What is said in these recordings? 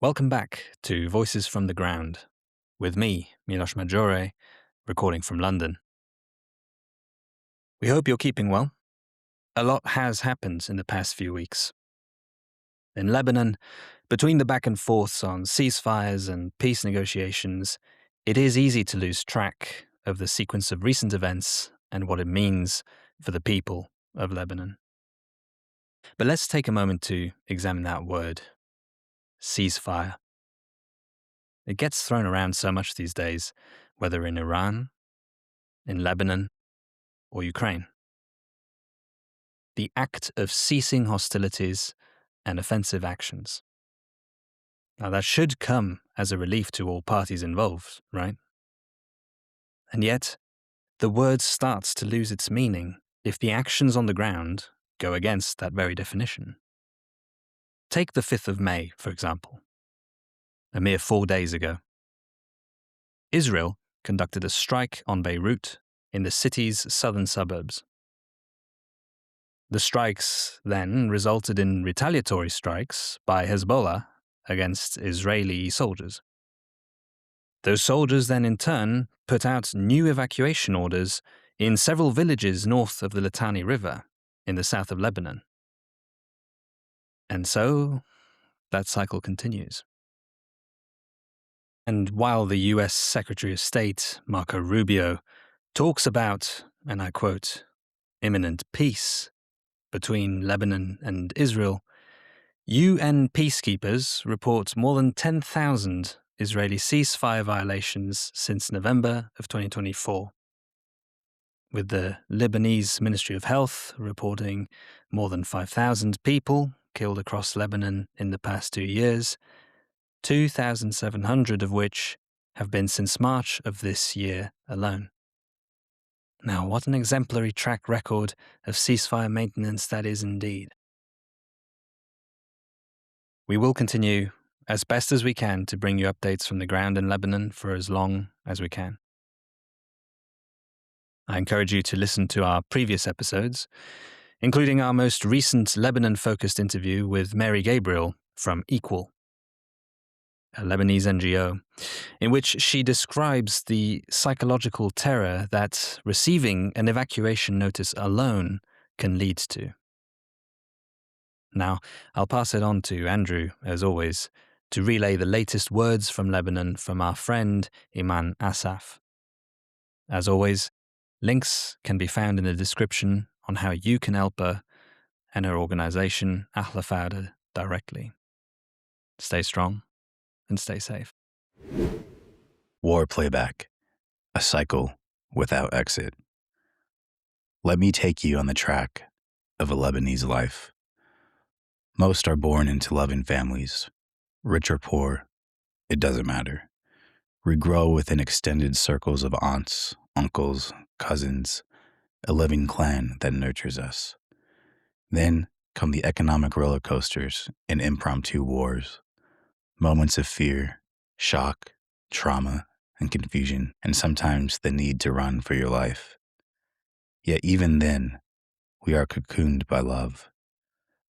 Welcome back to Voices from the Ground, with me, Milos Maggiore, recording from London. We hope you're keeping well. A lot has happened in the past few weeks. In Lebanon, between the back and forths on ceasefires and peace negotiations, it is easy to lose track of the sequence of recent events and what it means for the people of Lebanon. But let's take a moment to examine that word, ceasefire. It gets thrown around so much these days, whether in Iran, in Lebanon, or Ukraine. The act of ceasing hostilities and offensive actions. Now, that should come as a relief to all parties involved, right? And yet, the word starts to lose its meaning if the actions on the ground go against that very definition. Take the 5th of May, for example. A mere 4 days ago, Israel conducted a strike on Beirut in the city's southern suburbs. The strikes then resulted in retaliatory strikes by Hezbollah against Israeli soldiers. Those soldiers then in turn put out new evacuation orders in several villages north of the Litani River in the south of Lebanon. And so that cycle continues. And while the US Secretary of State, Marco Rubio, talks about, and I quote, imminent peace between Lebanon and Israel, UN peacekeepers report more than 10,000 Israeli ceasefire violations since November of 2024, with the Lebanese Ministry of Health reporting more than 5,000 people killed across Lebanon in the past 2 years, 2,700 of which have been since March of this year alone. Now, what an exemplary track record of ceasefire maintenance that is indeed. We will continue as best as we can to bring you updates from the ground in Lebanon for as long as we can. I encourage you to listen to our previous episodes, including our most recent Lebanon-focused interview with Mary Gabriel from Equal, a Lebanese NGO, in which she describes the psychological terror that receiving an evacuation notice alone can lead to. Now, I'll pass it on to Andrew, as always, to relay the latest words from Lebanon from our friend Imane Assaf. As always, links can be found in the description on how you can help her and her organization, Ahla Fawda, directly. Stay strong and stay safe. War playback, a cycle without exit. Let me take you on the track of a Lebanese life. Most are born into loving families. Rich or poor, it doesn't matter. We grow within extended circles of aunts, uncles, cousins, a living clan that nurtures us. Then come the economic roller coasters and impromptu wars. Moments of fear, shock, trauma, and confusion, and sometimes the need to run for your life. Yet even then, we are cocooned by love,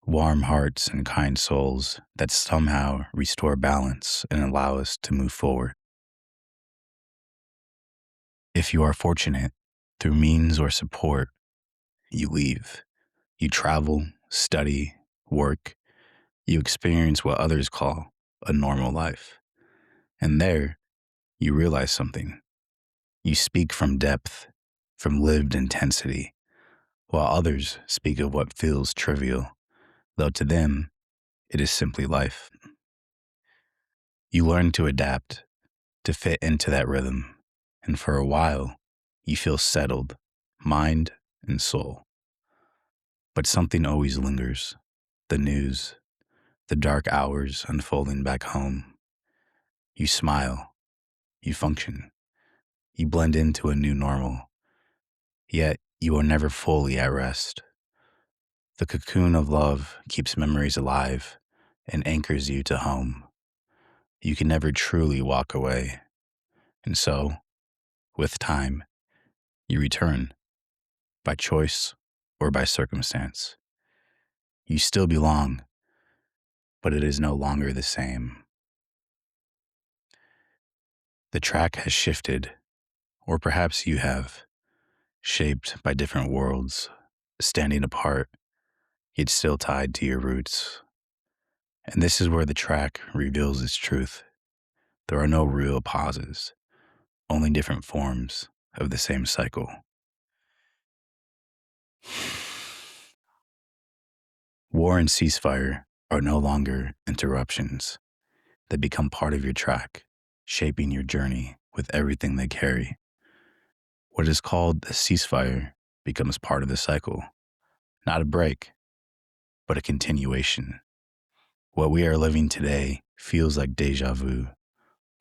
warm hearts and kind souls that somehow restore balance and allow us to move forward. If you are fortunate, through means or support, you leave. You travel, study, work. You experience what others call a normal life. And there, you realize something. You speak from depth, from lived intensity, while others speak of what feels trivial, though to them, it is simply life. You learn to adapt, to fit into that rhythm, and for a while, you feel settled, mind and soul. But something always lingers, the news, the dark hours unfolding back home. You smile, you function, you blend into a new normal, yet you are never fully at rest. The cocoon of love keeps memories alive and anchors you to home. You can never truly walk away. And so, with time, you return, by choice or by circumstance. You still belong, but it is no longer the same. The track has shifted, or perhaps you have, shaped by different worlds, standing apart, yet still tied to your roots. And this is where the track reveals its truth. There are no real pauses, only different forms of the same cycle. War and ceasefire are no longer interruptions. They become part of your track, shaping your journey with everything they carry. What is called a ceasefire becomes part of the cycle, not a break, but a continuation. What we are living today feels like deja vu,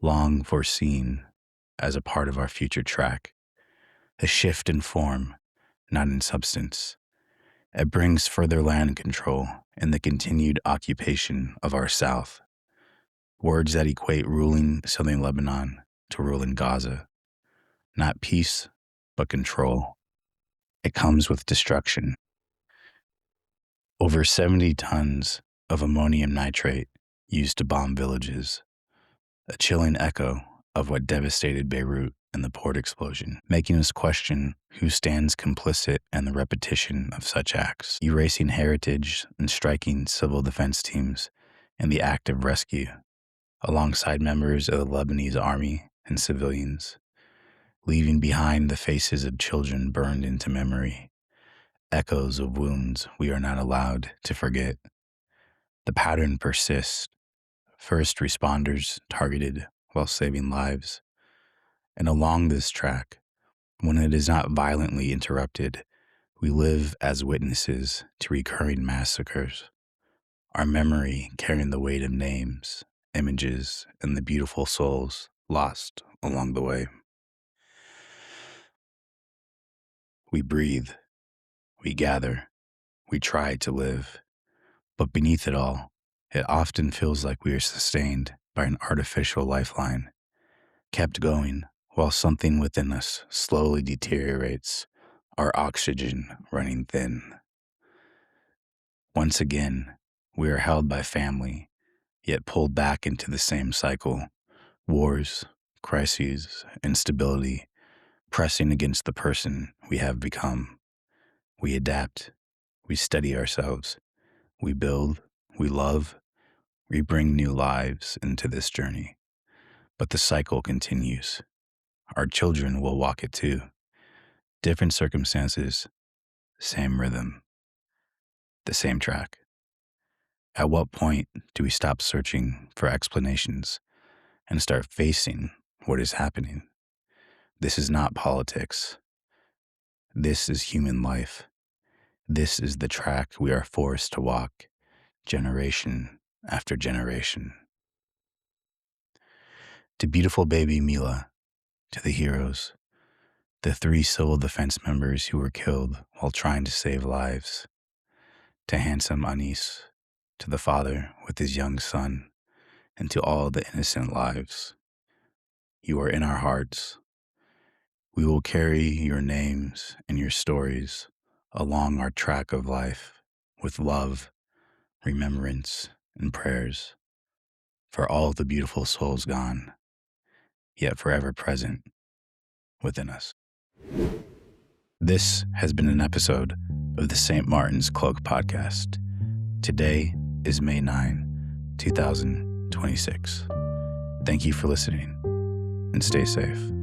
long foreseen as a part of our future track, a shift in form, not in substance. It brings further land control and the continued occupation of our South, words that equate ruling southern Lebanon to ruling Gaza. Not peace, but control. It comes with destruction. Over 70 tons of ammonium nitrate used to bomb villages, a chilling echo of what devastated Beirut and the port explosion, making us question who stands complicit in the repetition of such acts, erasing heritage and striking civil defense teams in the act of rescue, alongside members of the Lebanese army and civilians, leaving behind the faces of children burned into memory, echoes of wounds we are not allowed to forget. The pattern persists. First responders targeted while saving lives. And along this track, when it is not violently interrupted, we live as witnesses to recurring massacres, our memory carrying the weight of names, images, and the beautiful souls lost along the way. We breathe, we gather, we try to live, but beneath it all, it often feels like we are sustained by an artificial lifeline, kept going while something within us slowly deteriorates, our oxygen running thin. Once again, we are held by family, yet pulled back into the same cycle, wars, crises, instability, pressing against the person we have become. We adapt, we steady ourselves, we build, we love, we bring new lives into this journey. But the cycle continues. Our children will walk it too. Different circumstances, same rhythm, the same track. At what point do we stop searching for explanations and start facing what is happening? This is not politics. This is human life. This is the track we are forced to walk, generation after generation. To beautiful baby Mila, to the heroes, the 3 civil defense members who were killed while trying to save lives, to handsome Anis, to the father with his young son, and to all the innocent lives. You are in our hearts. We will carry your names and your stories along our track of life with love, remembrance, and prayers for all the beautiful souls gone, yet forever present within us. This has been an episode of the St. Martin's Cloak Podcast. Today is May 9, 2026. Thank you for listening, and stay safe.